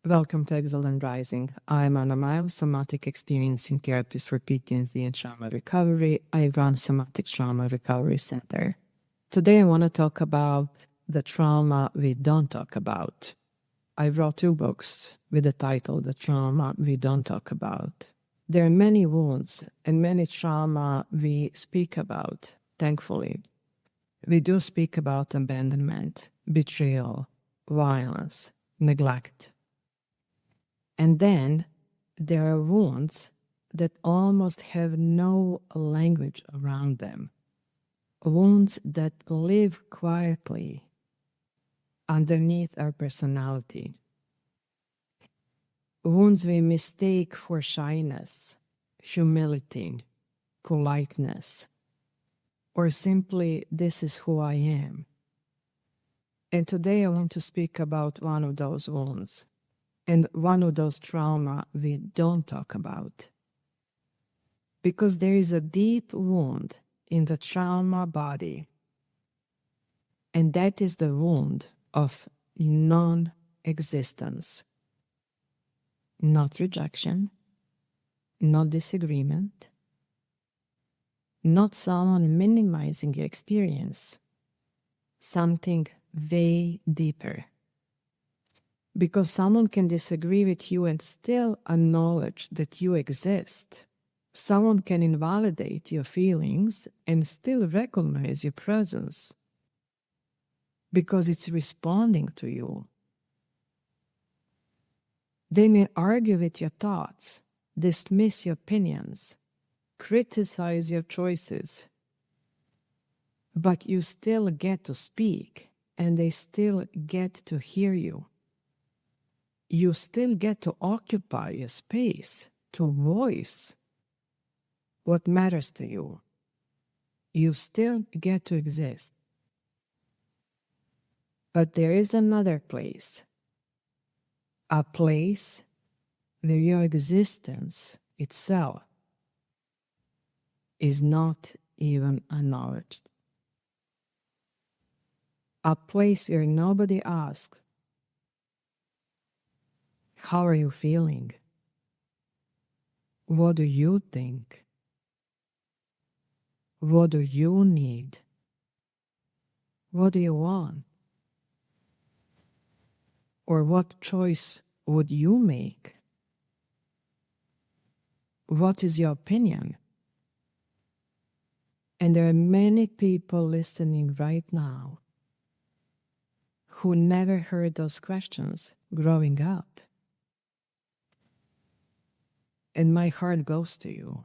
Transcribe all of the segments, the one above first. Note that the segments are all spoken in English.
Welcome to Exiled and Rising. I'm Ana Mael, somatic experiencing therapist for PTSD and trauma recovery. I run Somatic Trauma Recovery Center. Today I want to talk about the trauma we don't talk about. I wrote 2 books with the title The Trauma We Don't Talk About. There are many wounds and many trauma we speak about, thankfully. We do speak about abandonment, betrayal, violence, neglect. And then there are wounds that almost have no language around them. Wounds that live quietly underneath our personality. Wounds we mistake for shyness, humility, politeness, or simply, this is who I am. And today I want to speak about one of those wounds. And one of those trauma we don't talk about. Because there is a deep wound in the trauma body. And that is the wound of non-existence. Not rejection, not disagreement, not someone minimizing your experience. Something way deeper. Because someone can disagree with you and still acknowledge that you exist. Someone can invalidate your feelings and still recognize your presence. Because it's responding to you. They may argue with your thoughts, dismiss your opinions, criticize your choices. But you still get to speak, and they still get to hear you. You still get to occupy a space, to voice what matters to you. You still get to exist. But there is another place. A place where your existence itself is not even acknowledged. A place where nobody asks, how are you feeling? What do you think? What do you need? What do you want? Or what choice would you make? What is your opinion? And there are many people listening right now who never heard those questions growing up. And my heart goes to you.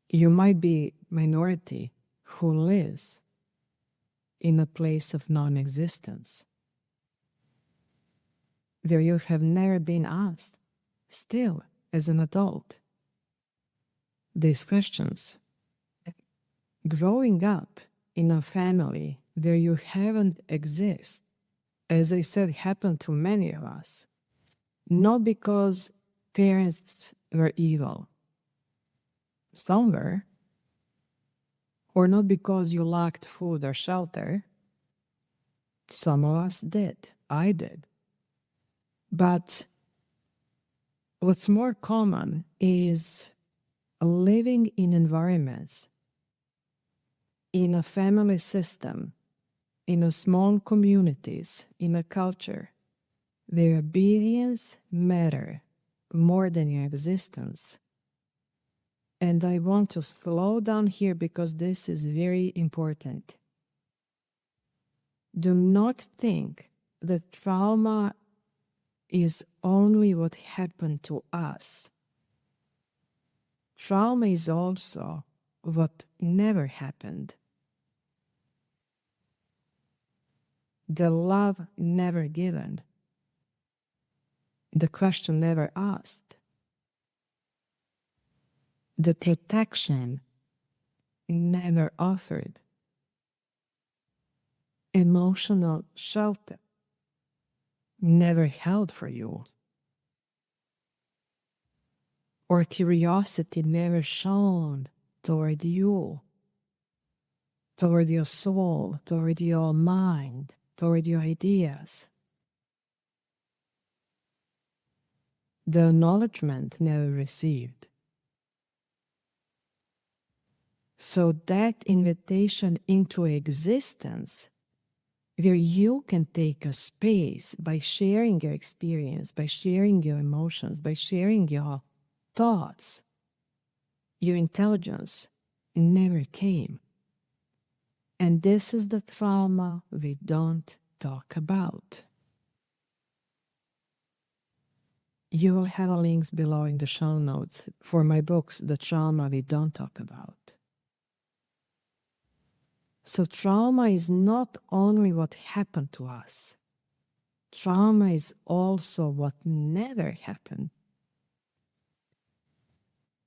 You might be a minority who lives in a place of non-existence, where you have never been asked, still as an adult, these questions. Growing up in a family where you haven't exist, as I said, happened to many of us, not because parents were evil, some were, or not because you lacked food or shelter. Some of us did. I did. But what's more common is living in environments, in a family system, in a small communities, in a culture, where obedience matters more than your existence. And I want to slow down here because this is very important. Do not think that trauma is only what happened to us. Trauma is also what never happened. The love never given. The question never asked. The protection never offered. Emotional shelter never held for you. Or curiosity never shown toward you, toward your soul, toward your mind, toward your ideas. The acknowledgement never received. So that invitation into existence, where you can take a space by sharing your experience, by sharing your emotions, by sharing your thoughts, your intelligence, never came. And this is the trauma we don't talk about. You will have links below in the show notes for my books, The Trauma We Don't Talk About. So trauma is not only what happened to us. Trauma is also what never happened.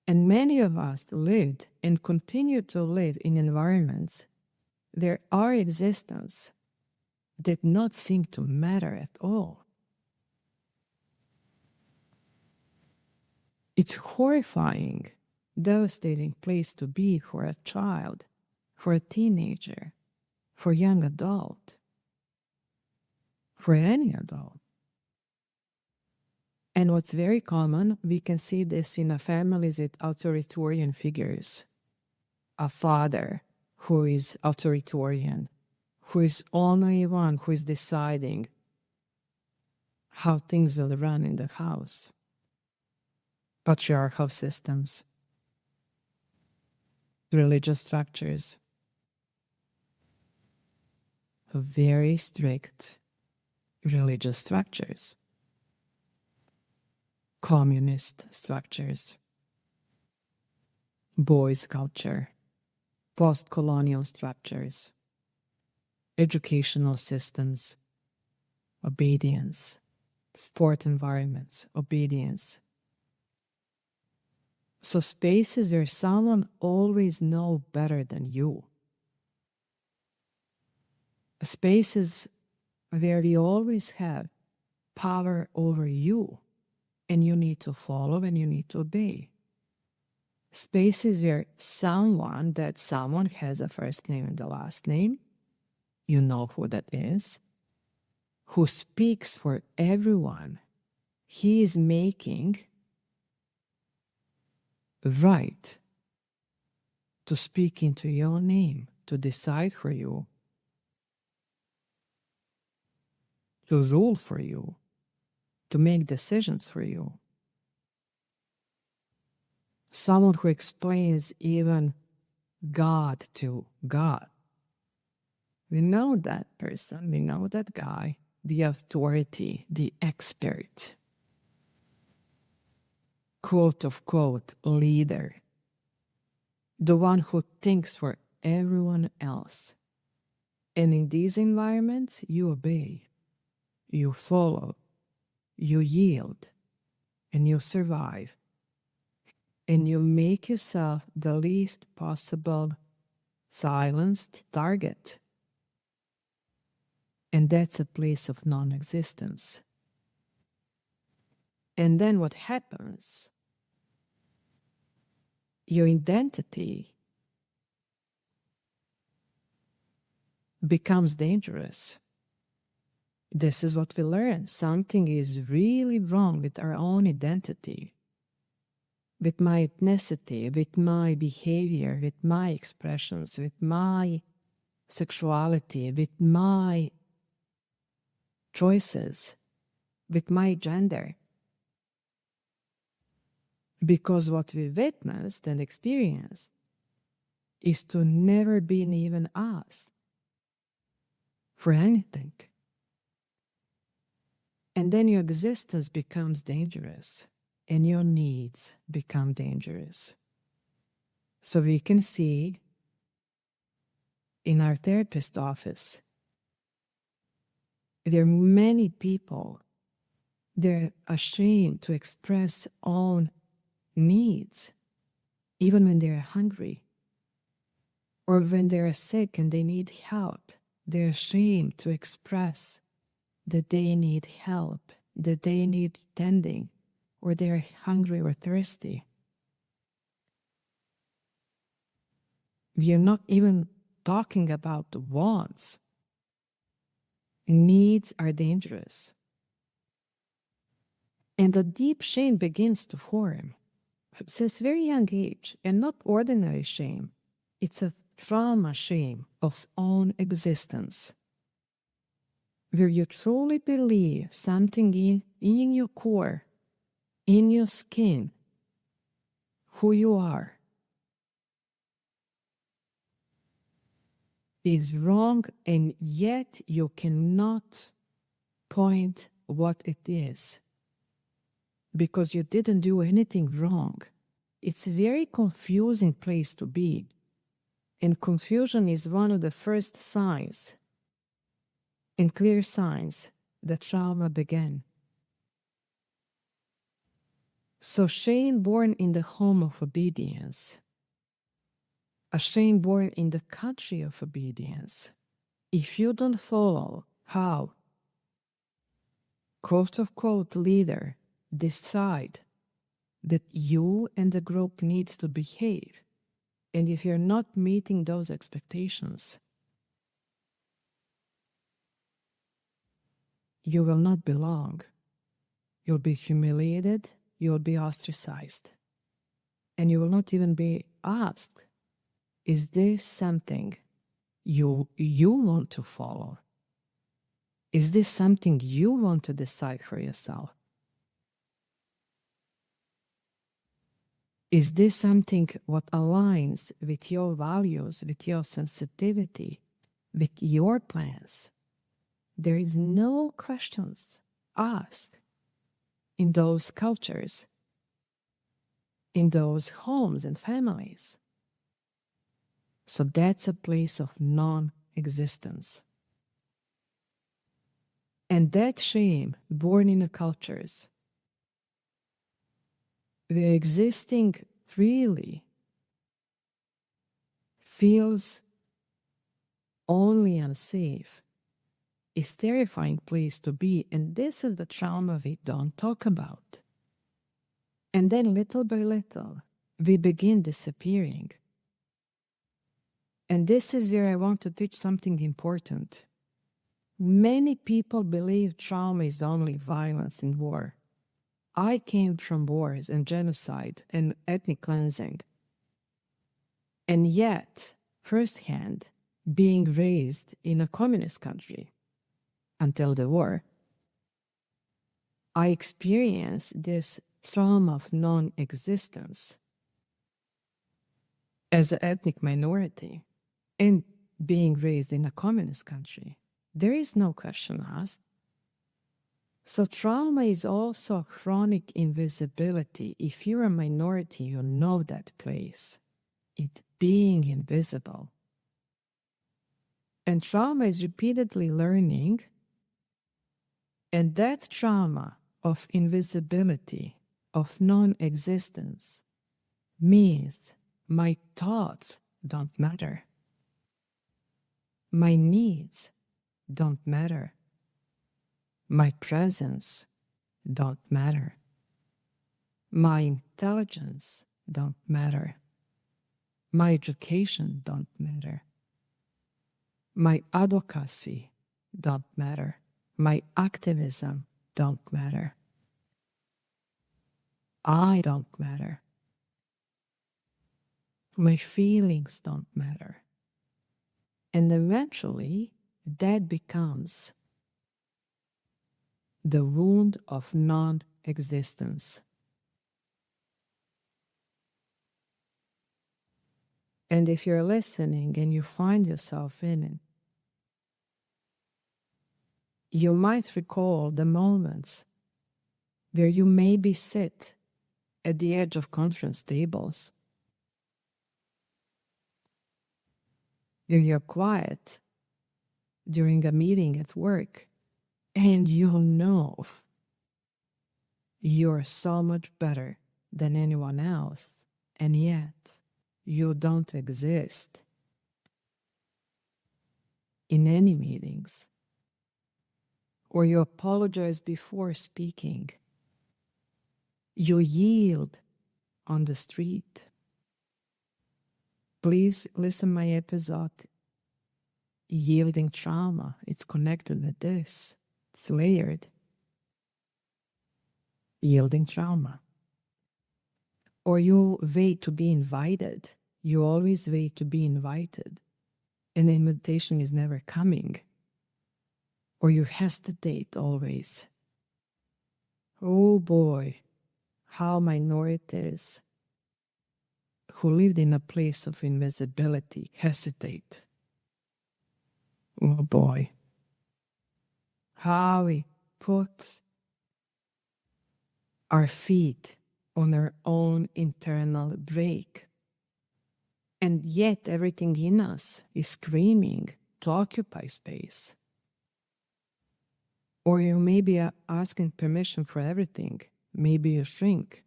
And many of us lived and continue to live in environments where our existence did not seem to matter at all. It's horrifying, devastating place to be for a child, for a teenager, for a young adult, for any adult. And what's very common, we can see this in families with authoritarian figures. A father who is authoritarian, who is only one who is deciding how things will run in the house. Patriarchal systems, religious structures, very strict religious structures, communist structures, boys' culture, post-colonial structures, educational systems, obedience, sport environments, obedience. So spaces where someone always knows better than you. Spaces where we always have power over you and you need to follow and you need to obey. Spaces where someone has a first name and a last name, you know who that is, who speaks for everyone. He is making the right to speak into your name, to decide for you, to rule for you, to make decisions for you. Someone who explains even God to God. We know that person, we know that guy, the authority, the expert, quote of quote, leader, the one who thinks for everyone else. And in these environments, you obey, you follow, you yield, and you survive. And you make yourself the least possible silenced target. And that's a place of non-existence. And then what happens? Your identity becomes dangerous. This is what we learn. Something is really wrong with our own identity, with my ethnicity, with my behavior, with my expressions, with my sexuality, with my choices, with my gender. Because what we witnessed and experienced is to never be even asked for anything. And then your existence becomes dangerous and your needs become dangerous. So we can see in our therapist office, there are many people, they're ashamed to express own needs, even when they're hungry or when they're sick and they need help. They're ashamed to express that they need help, that they need tending, or they're hungry or thirsty. We are not even talking about the wants. Needs are dangerous. And a deep shame begins to form since very young age, and not ordinary shame. It's a trauma shame of own existence, where you truly believe something in your core, in your skin, who you are, is wrong, and yet you cannot point what it is because you didn't do anything wrong. It's a very confusing place to be. And confusion is one of the first signs and clear signs that trauma began. So shame born in the home of obedience, a shame born in the country of obedience. If you don't follow how quote-unquote leader decide that you and the group needs to behave, and if you're not meeting those expectations, you will not belong. You'll be humiliated, you'll be ostracized, and you will not even be asked, is this something you want to follow? Is this something you want to decide for yourself? Is this something what aligns with your values, with your sensitivity, with your plans? There is no questions asked in those cultures, in those homes and families. So that's a place of non-existence. And that shame born in the cultures where existing freely feels only unsafe is a terrifying place to be, and this is the trauma we don't talk about. And then little by little, we begin disappearing. And this is where I want to teach something important. Many people believe trauma is only violence and war. I came from wars and genocide and ethnic cleansing. And yet, firsthand, being raised in a communist country until the war, I experienced this trauma of non-existence as an ethnic minority and being raised in a communist country. There is no question asked. So trauma is also a chronic invisibility. If you're a minority, you know that place. It's being invisible. And trauma is repeatedly learning, and that trauma of invisibility, of non-existence, means my thoughts don't matter. My needs don't matter. My presence don't matter. My intelligence don't matter. My education don't matter. My advocacy don't matter. My activism don't matter. I don't matter. My feelings don't matter. And eventually, that becomes the wound of non-existence. And if you're listening and you find yourself in it, you might recall the moments where you maybe sit at the edge of conference tables, where you're quiet during a meeting at work, and you know you're so much better than anyone else, and yet you don't exist in any meetings, or you apologize before speaking. You yield on the street. Please listen my episode Yielding trauma, it's connected with this. It's layered. Yielding trauma. Or you wait to be invited. You always wait to be invited. And the invitation is never coming. Or you hesitate always. Oh boy, how minorities who lived in a place of invisibility hesitate. Oh boy, how we put our feet on our own internal brake. And yet everything in us is screaming to occupy space. Or you may be asking permission for everything. Maybe you shrink.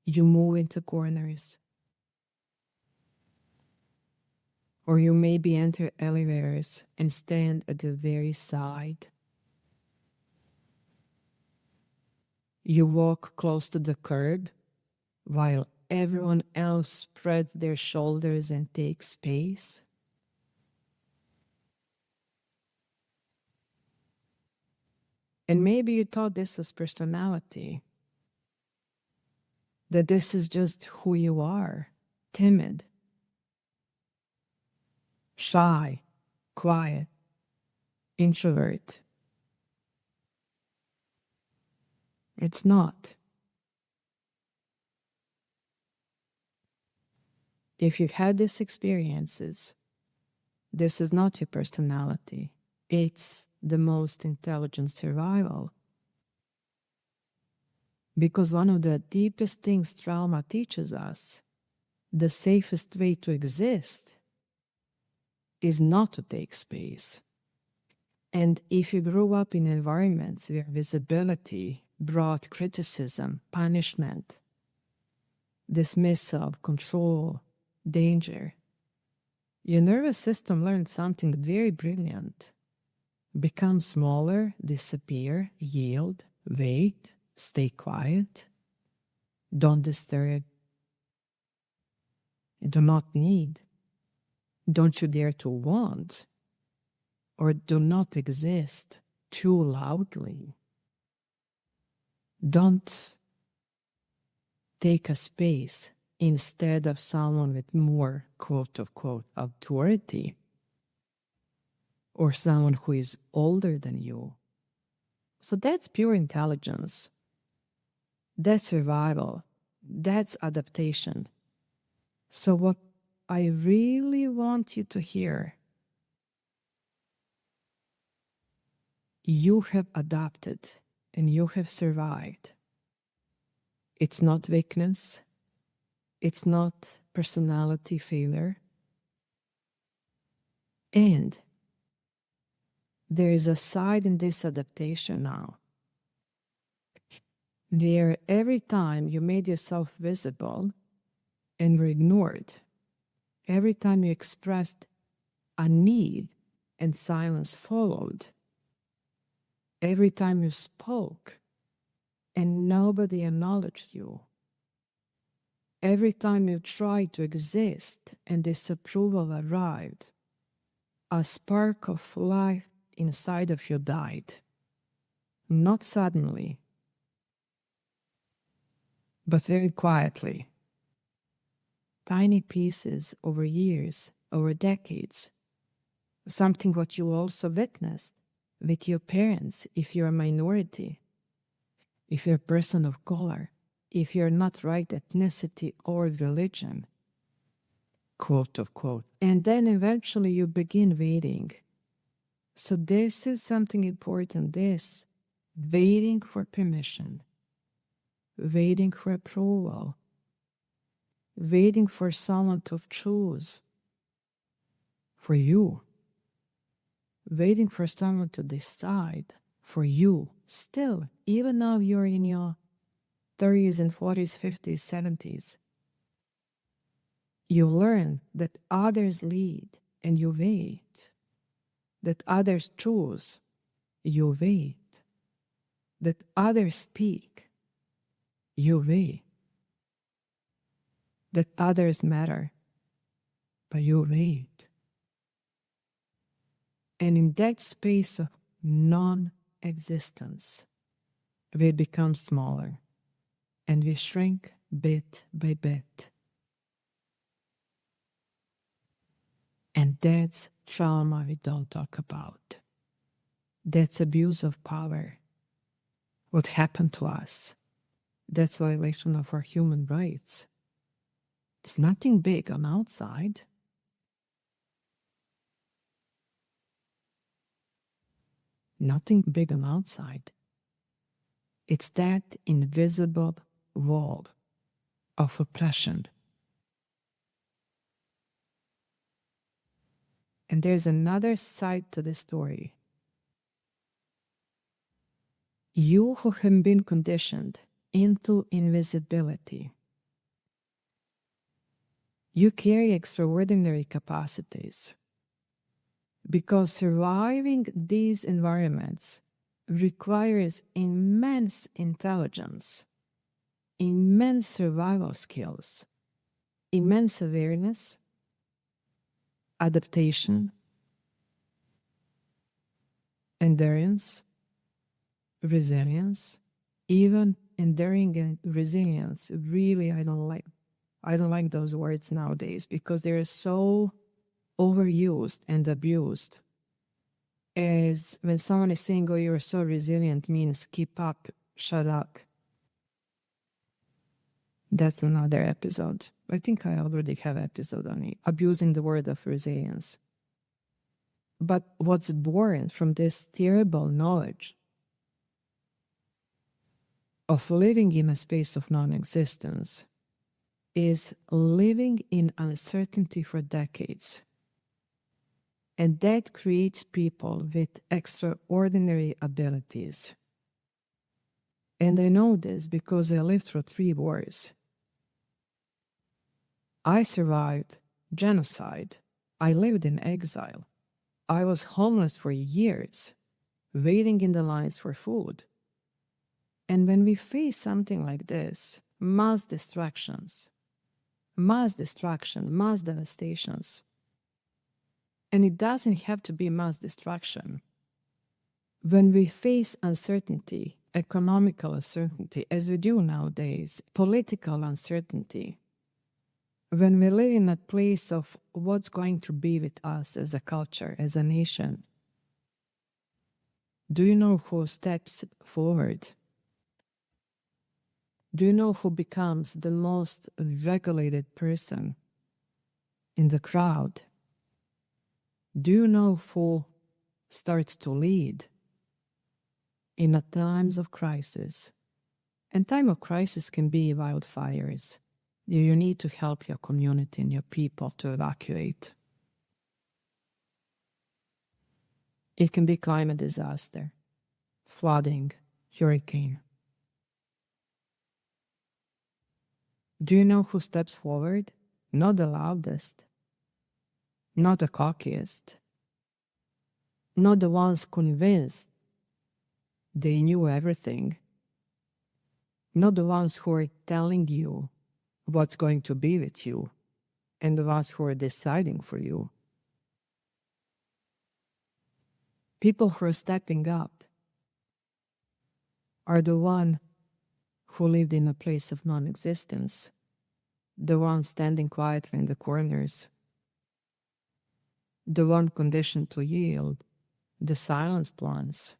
You move into corners. Or you maybe enter elevators and stand at the very side. You walk close to the curb while everyone else spreads their shoulders and takes space. And maybe you thought this was personality, that this is just who you are, timid, shy, quiet, introvert. It's not. If you've had these experiences, this is not your personality. It's the most intelligent survival. Because one of the deepest things trauma teaches us, the safest way to exist is not to take space. And if you grew up in environments where visibility brought criticism, punishment, dismissal, control, danger, your nervous system learned something very brilliant. Become smaller, disappear, yield, wait, stay quiet, don't disturb, do not need, don't you dare to want, or do not exist too loudly. Don't take a space instead of someone with more quote-unquote authority, or someone who is older than you. So that's pure intelligence. That's survival. That's adaptation. So what I really want you to hear, you have adapted and you have survived. It's not weakness. It's not personality failure. And there is a side in this adaptation now, where every time you made yourself visible and were ignored, every time you expressed a need and silence followed, every time you spoke and nobody acknowledged you, every time you tried to exist and disapproval arrived, a spark of life inside of you died. Not suddenly, but very quietly. Tiny pieces over years, over decades. Something what you also witnessed with your parents if you're a minority, if you're a person of color, if you're not right ethnicity or religion, quote unquote. And then eventually you begin waiting. So this is something important, this, waiting for permission, waiting for approval, waiting for someone to choose for you, waiting for someone to decide for you. Still, even now you're in your 30s and 40s, 50s, 70s, you learn that others lead and you wait, that others choose, you wait, that others speak, you wait, that others matter, but you wait. And in that space of non-existence, we become smaller and we shrink bit by bit. And that's trauma we don't talk about. That's abuse of power. What happened to us? That's violation of our human rights. It's nothing big on outside. Nothing big on outside. It's that invisible wall of oppression. And there's another side to the story. You who have been conditioned into invisibility, you carry extraordinary capacities because surviving these environments requires immense intelligence, immense survival skills, immense awareness, adaptation, endurance, resilience. Even enduring and resilience, really, I don't like those words nowadays because they're so overused and abused. As when someone is saying, oh, you're so resilient, means keep up, shut up. That's another episode. I think I already have an episode on it, abusing the word of resilience. But what's born from this terrible knowledge of living in a space of non-existence is living in uncertainty for decades. And that creates people with extraordinary abilities. And I know this because I lived through 3 wars. I survived genocide. I lived in exile. I was homeless for years, waiting in the lines for food. And when we face something like this, mass distractions, mass destruction, mass devastations, and it doesn't have to be mass destruction. When we face uncertainty, economical uncertainty, as we do nowadays, political uncertainty, when we live in a place of what's going to be with us as a culture, as a nation, do you know who steps forward? Do you know who becomes the most regulated person in the crowd? Do you know who starts to lead in a times of crisis? And time of crisis can be wildfires. You need to help your community and your people to evacuate. It can be climate disaster, flooding, hurricane. Do you know who steps forward? Not the loudest, not the cockiest, not the ones convinced they knew everything, not the ones who are telling you what's going to be with you, and the ones who are deciding for you. People who are stepping up are the one who lived in a place of non-existence, the one standing quietly in the corners, the one conditioned to yield, the silenced ones.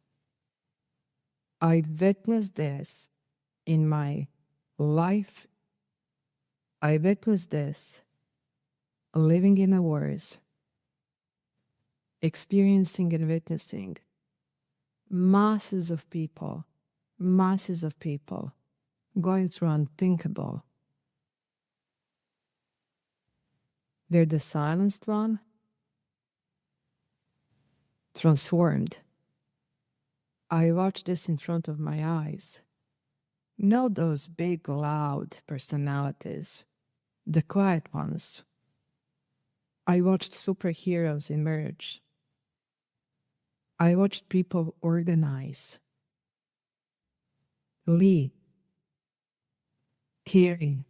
I witnessed this in my life. I witnessed this living in the wars, experiencing and witnessing masses of people going through unthinkable. They're the silenced one, transformed. I watched this in front of my eyes. Not those big, loud personalities, the quiet ones. I watched superheroes emerge. I watched people organize, lead, carry,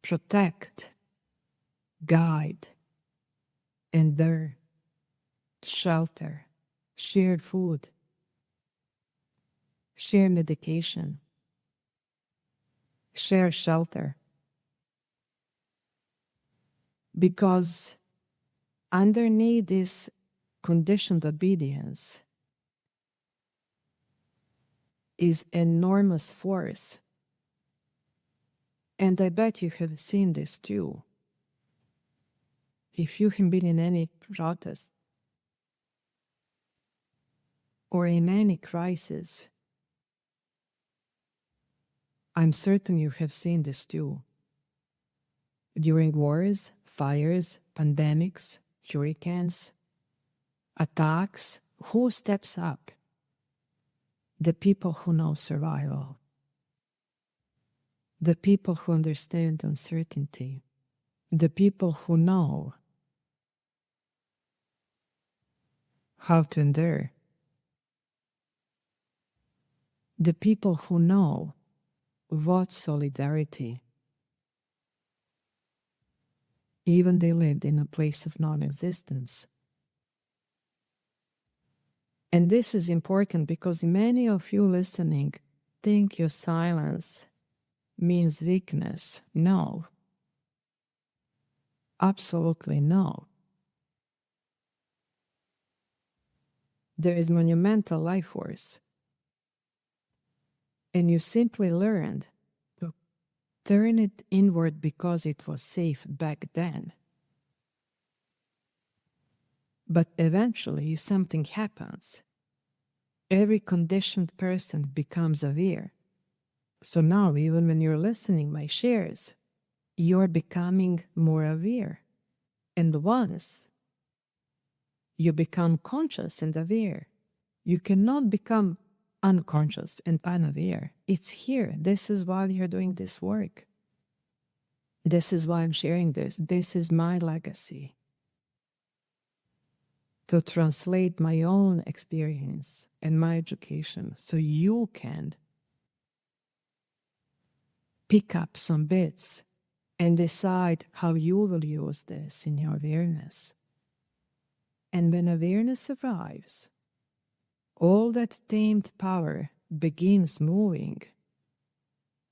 protect, guide, endure, shelter, shared food, shared medication, shared shelter. Because underneath this conditioned obedience is enormous force. And I bet you have seen this too. If you have been in any protest or in any crisis, I'm certain you have seen this too. During wars, fires, pandemics, hurricanes, attacks, who steps up? The people who know survival. The people who understand uncertainty. The people who know how to endure. The people who know what solidarity. Even they lived in a place of non-existence. And this is important because many of you listening think your silence means weakness. No. Absolutely no. There is monumental life force. And you simply learned to turn it inward because it was safe back then. But eventually something happens. Every conditioned person becomes aware. So now, even when you're listening my shares, you're becoming more aware. And once you become conscious and aware, you cannot become unconscious and unaware. It's here. This is why you're doing this work. This is why I'm sharing this. This is my legacy. To translate my own experience and my education so you can pick up some bits and decide how you will use this in your awareness. And when awareness arrives, all that tamed power begins moving.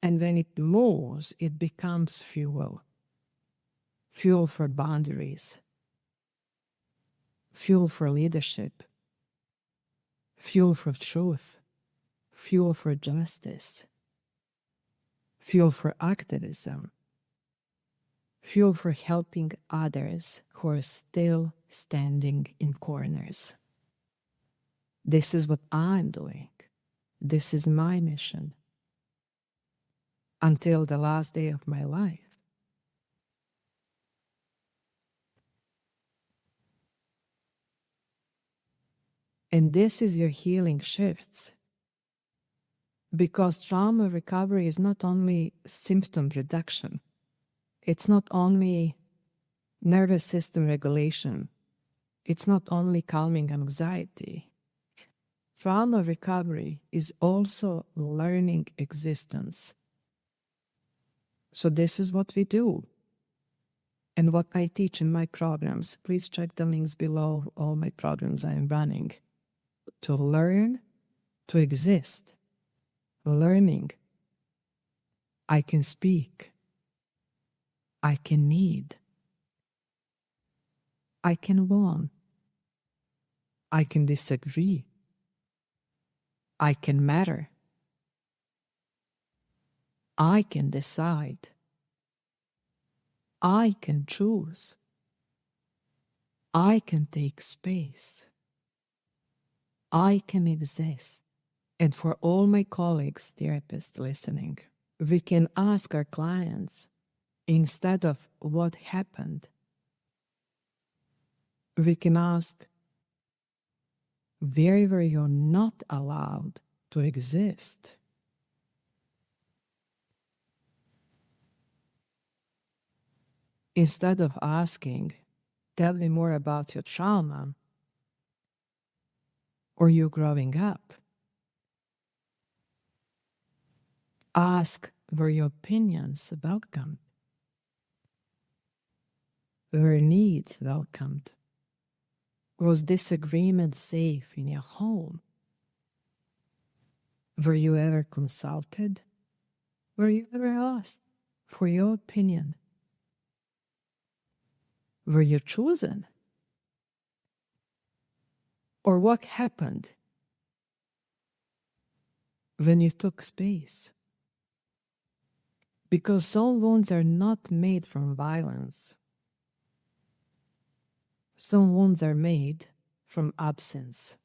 And when it moves, it becomes fuel. Fuel for boundaries. Fuel for leadership. Fuel for truth. Fuel for justice. Fuel for activism. Fuel for helping others who are still standing in corners. This is what I'm doing. This is my mission. Until the last day of my life. And this is your healing shifts. Because trauma recovery is not only symptom reduction. It's not only nervous system regulation. It's not only calming anxiety. Trauma recovery is also learning existence. So this is what we do. And what I teach in my programs. Please check the links below all my programs I am running. To learn to exist. Learning. I can speak. I can need. I can want. I can disagree. I can matter. I can decide. I can choose. I can take space. I can exist. And for all my colleagues, therapists listening, we can ask our clients, instead of what happened, we can ask, where were you not allowed to exist? Instead of asking, tell me more about your trauma or you growing up, ask, were your opinions welcomed? Were needs welcomed? Was disagreement safe in your home? Were you ever consulted? Were you ever asked for your opinion? Were you chosen? Or what happened when you took space? Because some wounds are not made from violence. Some wounds are made from absence.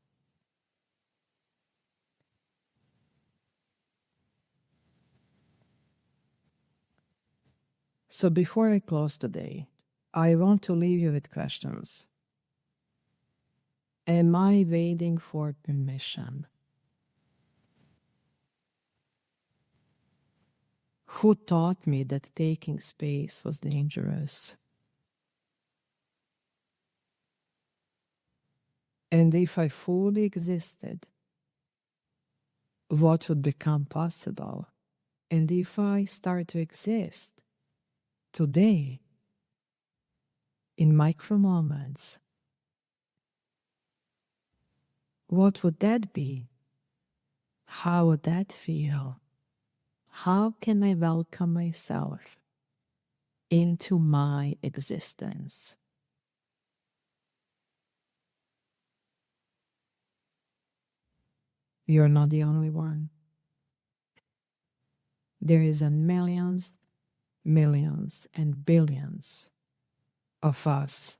So before I close today, I want to leave you with questions. Am I waiting for permission? Who taught me that taking space was dangerous? And if I fully existed, what would become possible? And if I start to exist today in micro moments, what would that be? How would that feel? How can I welcome myself into my existence? You're not the only one. There is a millions, millions, and billions of us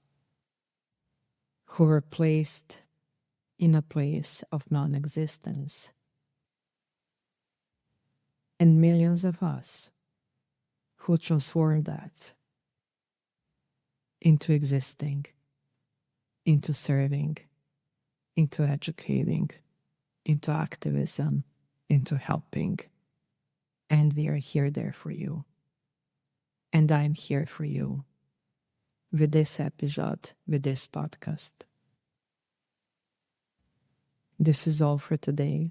who were placed in a place of non-existence, and millions of us who transformed that into existing, into serving, into educating, into activism, into helping. And we are here there for you. And I'm here for you with this episode, with this podcast. This is all for today.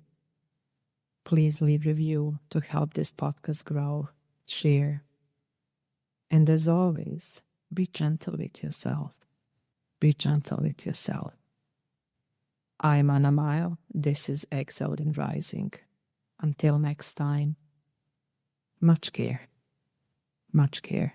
Please leave review to help this podcast grow, share. And as always, be gentle with yourself. Be gentle with yourself. I'm Ana Mael. This is Exiled and Rising. Until next time, much care. Much care.